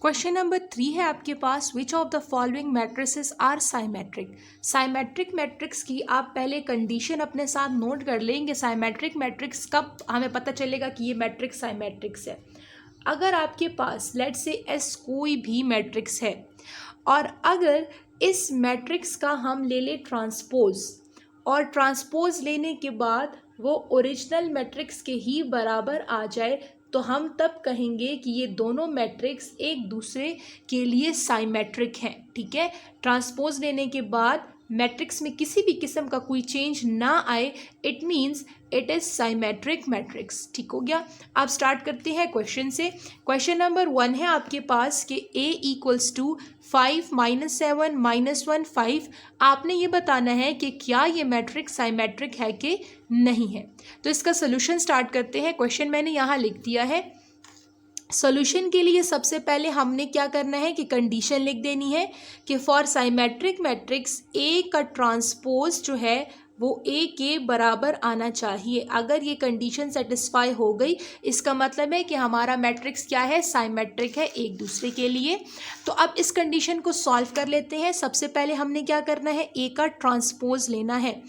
Question number 3 है आपके पास, which of the following matrices are symmetric. Symmetric matrix की आप पहले कंडीशन अपने साथ नोट कर लेंगे। साइमेट्रिक मैट्रिक्स कब हमें पता चलेगा कि ये मैट्रिक्स साइमेट्रिक्स है? अगर आपके पास लेट से एस कोई भी मैट्रिक्स है और अगर इस मैट्रिक्स का हम ले ले ट्रांसपोज, और ट्रांसपोज लेने के बाद वो ओरिजिनल मैट्रिक्स के ही बराबर आ जाए, तो हम तब कहेंगे कि ये दोनों मैट्रिक्स एक दूसरे के लिए साइमेट्रिक हैं। ठीक है, ट्रांसपोज लेने के बाद मैट्रिक्स में किसी भी किस्म का कोई चेंज ना आए, it means it is symmetric matrix. ठीक हो गया। आप स्टार्ट करते हैं क्वेश्चन से। क्वेश्चन नंबर 1 है आपके पास कि a इक्वल्स टू 5 - 7 - 1 5। आपने ये बताना है कि क्या ये मैट्रिक्स साइमेट्रिक है कि नहीं है। तो इसका सोल्यूशन स्टार्ट करते हैं। क्वेश्चन मैंने यहाँ लिख दिया है। सॉल्यूशन के लिए सबसे पहले हमने क्या करना है कि कंडीशन लिख देनी है कि फॉर साइमेट्रिक मैट्रिक्स ए का ट्रांसपोज जो है वो ए के बराबर आना चाहिए। अगर ये कंडीशन सेटिस्फाई हो गई, इसका मतलब है कि हमारा मैट्रिक्स क्या है, साइमेट्रिक है एक दूसरे के लिए। तो अब इस कंडीशन को सॉल्व कर लेते हैं। सबसे पहले हमने क्या करना है, ए का ट्रांसपोज लेना है।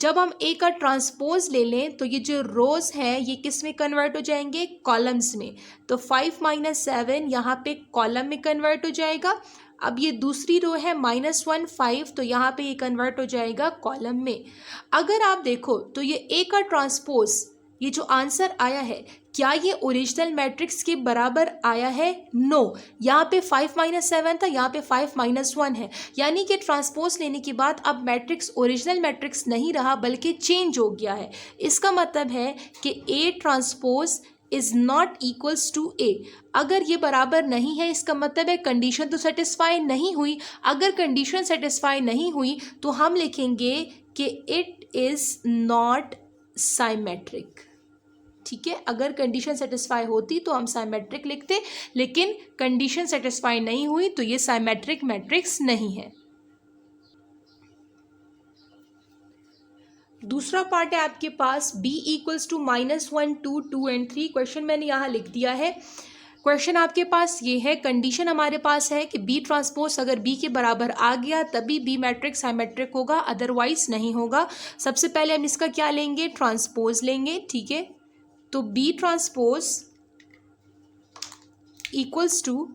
जब हम ए का ट्रांसपोज ले लें तो ये जो रोज है ये किस में कन्वर्ट हो जाएंगे, कॉलम्स में। तो 5 - 7 यहाँ पे कॉलम में कन्वर्ट हो जाएगा। अब ये दूसरी रो है -1 5, तो यहाँ पे ये कन्वर्ट हो जाएगा कॉलम में। अगर आप देखो तो ये ए का ट्रांसपोज, ये जो आंसर आया है, क्या ये ओरिजिनल मैट्रिक्स के बराबर आया है? नो। यहाँ पे 5 - 7 था, यहाँ पे 5 - 1 है, यानी कि ट्रांसपोज लेने के बाद अब मैट्रिक्स ओरिजिनल मैट्रिक्स नहीं रहा बल्कि चेंज हो गया है। इसका मतलब है कि A transpose is not equals to A. अगर ये बराबर नहीं है, इसका मतलब है कंडीशन तो सेटिस्फाई नहीं हुई। अगर कंडीशन सेटिस्फाई नहीं हुई तो हम लिखेंगे कि इट इज नॉट साइमेट्रिक। ठीक है, अगर कंडीशन सेटिस्फाई होती तो हम साइमेट्रिक लिखते, लेकिन कंडीशन सेटिस्फाई नहीं हुई तो ये साइमेट्रिक मैट्रिक्स नहीं है। दूसरा पार्ट है आपके पास, b equals to -1 2 2 and 3। Question मैंने यहाँ लिख दिया है। क्वेश्चन आपके पास ये है, कंडीशन हमारे पास है कि b ट्रांसपोज अगर b के बराबर आ गया तभी b मैट्रिक्स साइमेट्रिक होगा, अदरवाइज नहीं होगा। सबसे पहले हम इसका क्या लेंगे, ट्रांसपोज लेंगे। ठीक है, तो b ट्रांसपोज इक्वल्स टू,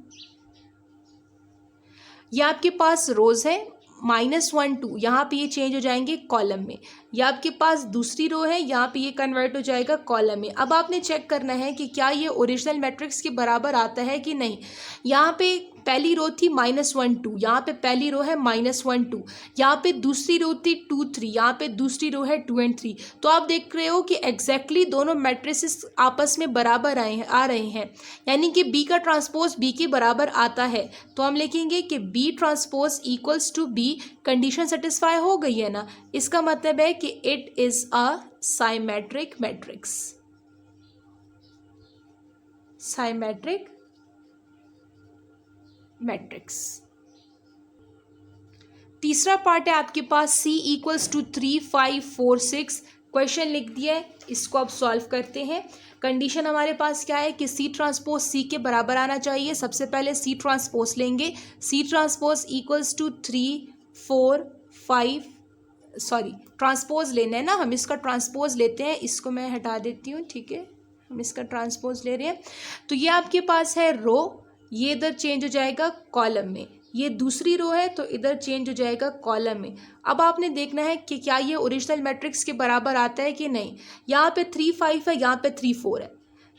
ये आपके पास रोज है -1 2, यहाँ पे ये चेंज हो जाएंगे कॉलम में। या आपके पास दूसरी रो है, यहाँ पे ये कन्वर्ट हो जाएगा कॉलम में। अब आपने चेक करना है कि क्या ये ओरिजिनल मैट्रिक्स के बराबर आता है कि नहीं। यहाँ पे पहली रो थी -1 2, यहाँ पे पहली रो है -1 2, यहाँ पे दूसरी रो थी 2 3, यहाँ पे दूसरी रो है 2 and 3। तो आप देख रहे हो कि एग्जैक्टली दोनों मैट्रिसेस आपस में बराबर आ रहे हैं, यानी कि b का ट्रांसपोज b के बराबर आता है। तो हम लिखेंगे कि b transpose equals to b। Condition satisfy हो गई है ना, इसका मतलब है कि it is a symmetric matrix. Symmetric matrix. तीसरा पार्ट है आपके पास, c इक्वल्स टू 3 5 4 6। क्वेश्चन लिख दिया है, इसको अब सॉल्व करते हैं। कंडीशन हमारे पास क्या है कि c ट्रांसपोज c के बराबर आना चाहिए। सबसे पहले c ट्रांसपोज लेंगे। c transpose equals to 3 4 5, sorry transpose लेना है ना, हम इसका ट्रांसपोज लेते हैं। इसको मैं हटा देती हूँ। ठीक है, हम इसका ट्रांसपोज ले रहे हैं। तो ये आपके पास है रो, ये इधर चेंज हो जाएगा कॉलम में। ये दूसरी रो है तो इधर चेंज हो जाएगा कॉलम में। अब आपने देखना है कि क्या ये ओरिजिनल मैट्रिक्स के बराबर आता है कि नहीं। यहाँ पे 3 5 है, यहाँ पे 3 4 है,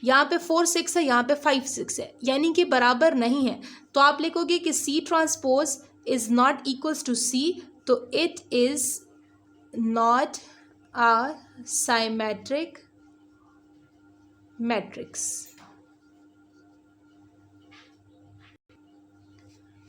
यहाँ पे 4 6 है, यहाँ पे 5 6 है, यानी कि बराबर नहीं है। तो आप लिखोगे कि c transpose is not equals to c, तो it is not a symmetric matrix.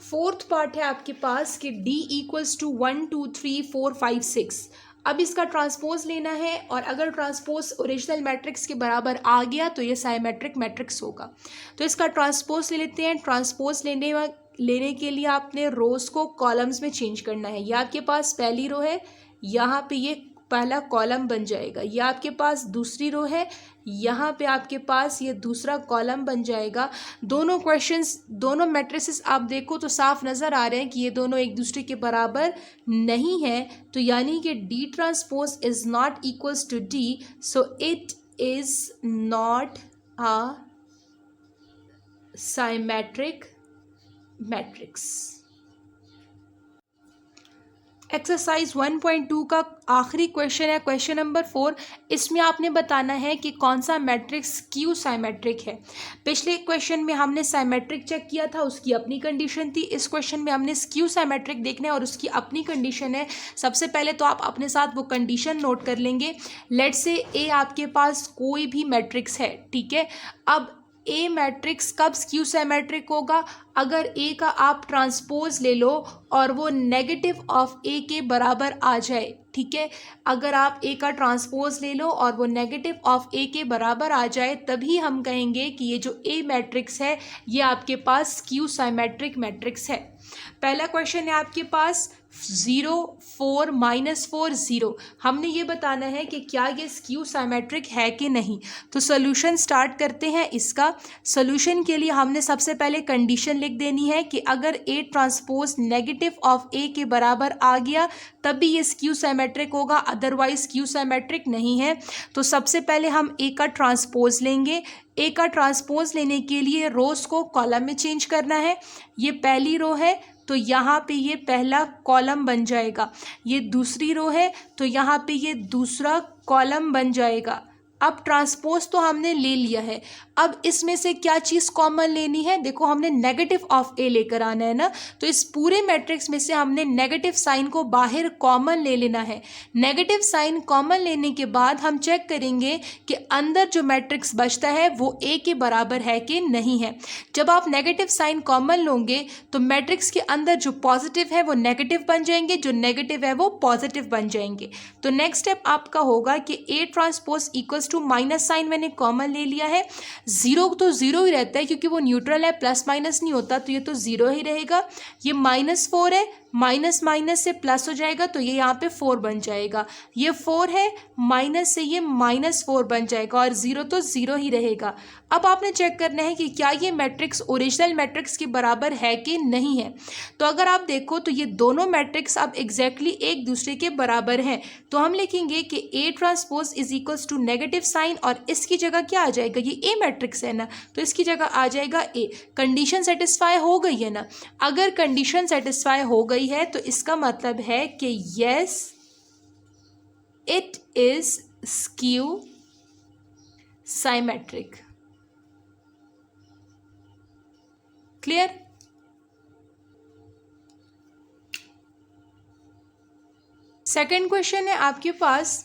Fourth part है आपके पास कि d इक्वल्स टू 1 2 3 4 5 6। अब इसका ट्रांसपोज लेना है, और अगर ट्रांसपोज ओरिजिनल मैट्रिक्स के बराबर आ गया तो ये साइमेट्रिक मैट्रिक्स होगा। तो इसका ट्रांसपोज ले लेते हैं। ट्रांसपोज लेने के लिए आपने रोज को कॉलम्स में चेंज करना है। ये आपके पास पहली रो है, यहाँ पे ये पहला कॉलम बन जाएगा। ये आपके पास दूसरी रो है, यहाँ पे आपके पास ये दूसरा कॉलम बन जाएगा। दोनों क्वेश्चंस, दोनों मैट्रिसेस आप देखो तो साफ नज़र आ रहे हैं कि ये दोनों एक दूसरे के बराबर नहीं है, तो यानी कि D transpose is not equals to D, so it is not a symmetric matrix. Exercise 1.2 का आखिरी क्वेश्चन है, क्वेश्चन नंबर 4। इसमें आपने बताना है कि कौन सा मैट्रिक्स स्क्यू साइमेट्रिक है। पिछले क्वेश्चन में हमने साइमेट्रिक चेक किया था, उसकी अपनी कंडीशन थी। इस क्वेश्चन में हमने स्क्यू साइमेट्रिक देखना है और उसकी अपनी कंडीशन है। सबसे पहले तो आप अपने साथ वो कंडीशन नोट कर लेंगे। लेट्स से ए आपके पास कोई भी मैट्रिक्स है, ठीक है। अब ए मैट्रिक्स कब स्क्यू साइमेट्रिक होगा? अगर ए का आप ट्रांसपोज ले लो और वो नेगेटिव ऑफ ए के बराबर आ जाए, ठीक है। अगर आप ए का ट्रांसपोज ले लो और वो नेगेटिव ऑफ ए के बराबर आ जाए, तभी हम कहेंगे कि ये जो ए मैट्रिक्स है ये आपके पास स्क्यू साइमेट्रिक मैट्रिक्स है। पहला क्वेश्चन है आपके पास 0 4 -4 0। हमने ये बताना है कि क्या ये स्क्यू साइमेट्रिक है कि नहीं। तो सोल्यूशन स्टार्ट करते हैं इसका। सोल्यूशन के लिए हमने सबसे पहले कंडीशन लिख देनी है कि अगर ए ट्रांसपोज नेगेटिव ऑफ ए के बराबर आ गया तभी ये स्क्यू साइमेट्रिक होगा, अदरवाइज स्क्यू साइमेट्रिक नहीं है। तो सबसे पहले हम ए का ट्रांसपोज लेंगे। ए का ट्रांसपोज लेने के लिए रोज को कॉलम में चेंज करना है। ये पहली रो है तो यहाँ पे ये पहला कॉलम बन जाएगा। ये दूसरी रो है तो यहाँ पे ये दूसरा कॉलम बन जाएगा। अब ट्रांसपोज तो हमने ले लिया है, अब इसमें से क्या चीज़ कॉमन लेनी है? देखो हमने नेगेटिव ऑफ ए लेकर आना है ना, तो इस पूरे मैट्रिक्स में से हमने नेगेटिव साइन को बाहर कॉमन ले लेना है। नेगेटिव साइन कॉमन लेने के बाद हम चेक करेंगे कि अंदर जो मैट्रिक्स बचता है वो ए के बराबर है कि नहीं है। जब आप नेगेटिव साइन कॉमन लोगे तो मैट्रिक्स के अंदर जो पॉजिटिव है वो नेगेटिव बन जाएंगे, जो नेगेटिव है वो पॉजिटिव बन जाएंगे। तो नेक्स्ट स्टेप आपका होगा कि A transpose equals to minus sign मैंने कॉमन ले लिया है। जीरो तो जीरो ही रहता है क्योंकि वो न्यूट्रल है, प्लस माइनस नहीं होता, तो ये तो जीरो ही रहेगा। ये -4 है, माइनस माइनस से प्लस हो जाएगा तो ये यहाँ पे 4 बन जाएगा। ये 4 है, माइनस से ये -4 बन जाएगा और जीरो तो जीरो ही रहेगा। अब आपने चेक करना है कि क्या ये मैट्रिक्स ओरिजिनल मैट्रिक्स के बराबर है कि नहीं है। तो अगर आप देखो तो ये दोनों मैट्रिक्स अब एग्जैक्टली एक दूसरे के बराबर हैं, तो हम लिखेंगे कि A transpose is equals to negative sign और इसकी जगह क्या आ जाएगा? ये ए मैट्रिक्स है ना, तो इसकी जगह आ जाएगा ए। कंडीशन सेटिस्फाई हो गई है ना। अगर कंडीशन सेटिस्फाई हो गई है तो इसका मतलब है कि yes it is skew symmetric. Clear? Second question है आपके पास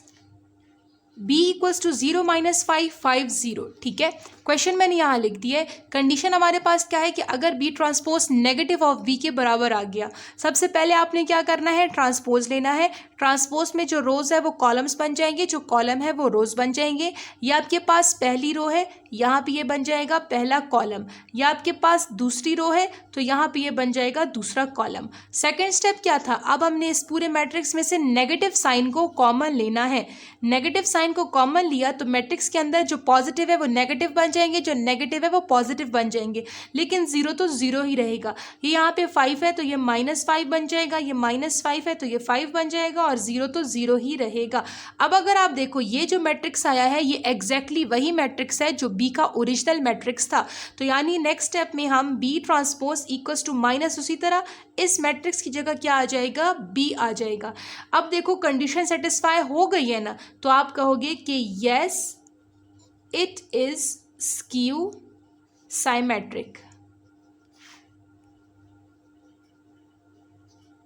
b इक्वल्स टू 0 -5 5 0। ठीक है, क्वेश्चन मैंने यहाँ लिख दिया है। कंडीशन हमारे पास क्या है कि अगर b transpose negative of b के बराबर आ गया, सबसे पहले आपने क्या करना है? ट्रांसपोज लेना है। ट्रांसपोज में जो रोज है वो कॉलम्स बन जाएंगे, जो कॉलम है वो रोज बन जाएंगे। ये आपके पास पहली रो है, यहाँ पे ये बन जाएगा पहला कॉलम। ये आपके पास दूसरी रो है तो यहाँ पे ये बन जाएगा दूसरा कॉलम। सेकेंड स्टेप क्या था? अब हमने इस पूरे मैट्रिक्स में से नेगेटिव साइन को कॉमन लेना है। नेगेटिव साइन को कॉमन लिया तो मैट्रिक्स के अंदर जो पॉजिटिव है वो नेगेटिव बन जाएंगे, जो नेगेटिव है वो पॉजिटिव बन जाएंगे, लेकिन जीरो तो जीरो ही रहेगा। ये यहाँ पे 5 है तो ये -5 बन जाएगा, ये -5 है तो ये 5 बन जाएगा और जीरो तो जीरो ही रहेगा। अब अगर आप देखो ये जो मैट्रिक्स आया है ये एग्जैक्टली वही मैट्रिक्स है जो बी का ओरिजिनल मैट्रिक्स था। तो यानी नेक्स्ट स्टेप में हम B transpose equals to minus, उसी तरह इस मैट्रिक्स की जगह क्या आ जाएगा? बी आ जाएगा। अब देखो कंडीशन सेटिस्फाई हो गई है ना, तो आप कहोगे कि yes it is skew symmetric.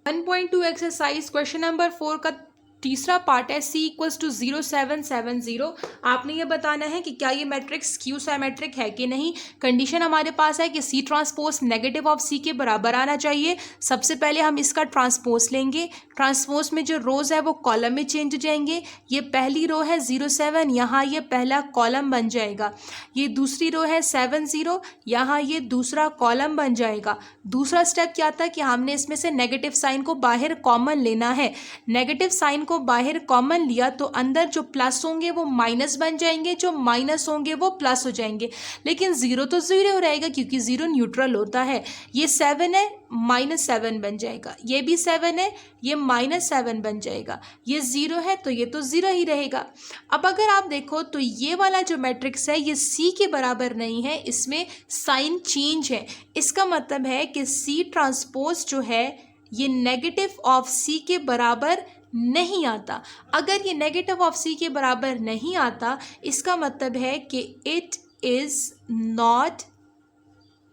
1.2 exercise question number 4 का तीसरा पार्ट है c इक्वल्स टू 0 7 7 0। आपने ये बताना है कि क्या ये मैट्रिक्स स्क्यू साइमेट्रिक है कि नहीं। कंडीशन हमारे पास है कि c transpose negative of c के बराबर आना चाहिए। सबसे पहले हम इसका ट्रांसपोज लेंगे। ट्रांसपोज में जो रोज है वो कॉलम में चेंज हो जाएंगे। ये पहली रो है 0 7, यहाँ ये पहला कॉलम बन जाएगा। ये दूसरी रो है 7 0, यहाँ ये दूसरा कॉलम बन जाएगा। दूसरा स्टेप क्या था कि हमने इसमें से नेगेटिव साइन को बाहर कॉमन लेना है। नेगेटिव साइन को को बाहर कॉमन लिया तो अंदर जो प्लस होंगे वो माइनस बन जाएंगे, जो माइनस होंगे वो प्लस हो जाएंगे, लेकिन ज़ीरो तो ज़ीरो रहेगा क्योंकि ज़ीरो न्यूट्रल होता है। ये 7 है, -7 बन जाएगा, ये भी 7 है, ये -7 बन जाएगा, ये 0 है तो ये तो 0 ही रहेगा। अब अगर आप देखो तो ये वाला जो मैट्रिक्स है ये सी के बराबर नहीं है, इसमें साइन चेंज है। इसका मतलब है कि सी ट्रांसपोज जो है ये नेगेटिव ऑफ सी के बराबर नहीं आता। अगर ये नेगेटिव ऑफ सी के बराबर नहीं आता, इसका मतलब है कि it is not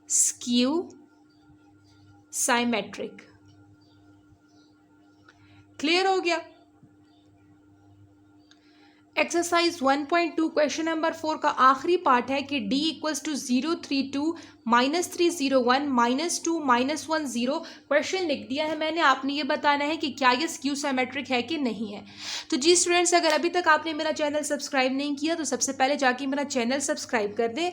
skew symmetric. Clear हो गया? एक्सरसाइज 1.2 क्वेश्चन नंबर 4 का आखिरी पार्ट है कि d इक्वल्स टू 032 -301 -2 -10 क्वेश्चन लिख दिया है मैंने। आपने ये बताना है कि क्या ये स्क्यू सिमेट्रिक है कि नहीं है। तो जी स्टूडेंट्स, अगर अभी तक आपने मेरा चैनल सब्सक्राइब नहीं किया तो सबसे पहले जाके मेरा चैनल सब्सक्राइब कर दें।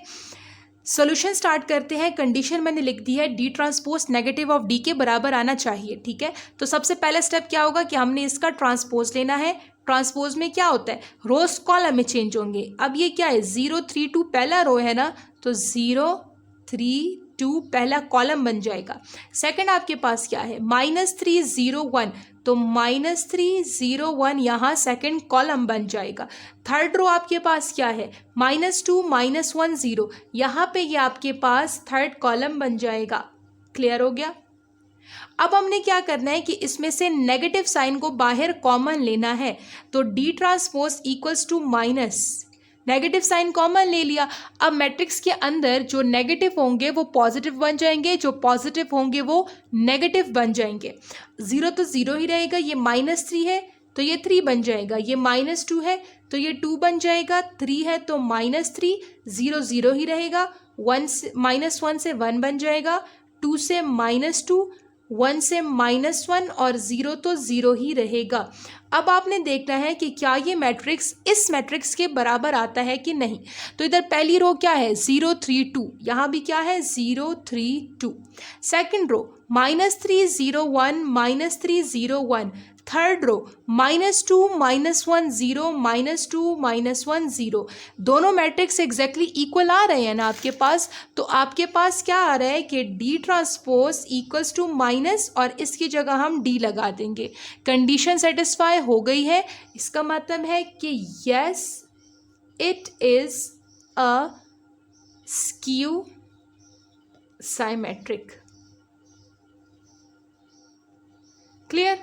सोल्यूशन स्टार्ट करते हैं। कंडीशन मैंने लिख दी है D transpose negative of D के बराबर आना चाहिए, ठीक है। तो सबसे पहला स्टेप क्या होगा कि हमने इसका ट्रांसपोज लेना है। ट्रांसपोज में क्या होता है, रोज कॉलम में चेंज होंगे। अब ये क्या है, 032 पहला रो है ना, तो 032 पहला कॉलम बन जाएगा। सेकंड आपके पास क्या है, -301, तो -301 यहाँ सेकंड कॉलम बन जाएगा। थर्ड रो आपके पास क्या है, -2 -10, यहाँ पे ये आपके पास थर्ड कॉलम बन जाएगा। क्लियर हो गया? अब हमने क्या करना है कि इसमें से नेगेटिव साइन को बाहर कॉमन लेना है। तो D transpose equals to minus, negative sign common ले लिया। अब मैट्रिक्स के अंदर जो नेगेटिव होंगे वो पॉजिटिव बन जाएंगे, जो पॉजिटिव होंगे वो नेगेटिव बन जाएंगे। 0 तो 0 ही रहेगा, ये -3 है तो ये 3 बन जाएगा, ये -2 है तो ये 2 बन जाएगा, 3 है तो -3, 0 0 ही रहेगा, -1 से 1 बन जाएगा, 2 से -2, 1 से -1 और 0 तो 0 ही रहेगा। अब आपने देखना है कि क्या ये मैट्रिक्स इस मैट्रिक्स के बराबर आता है कि नहीं। तो इधर पहली रो क्या है, 032, यहाँ भी क्या है 032। Second row -301 -301। Third row -2 -10 -2 -10। दोनों मैट्रिक्स एग्जैक्टली इक्वल आ रहे हैं ना आपके पास। तो आपके पास क्या आ रहा है कि D transpose equals to minus, और इसकी जगह हम डी लगा देंगे। कंडीशन सेटिस्फाई हो गई है। इसका मतलब है कि yes it is a skew symmetric. Clear?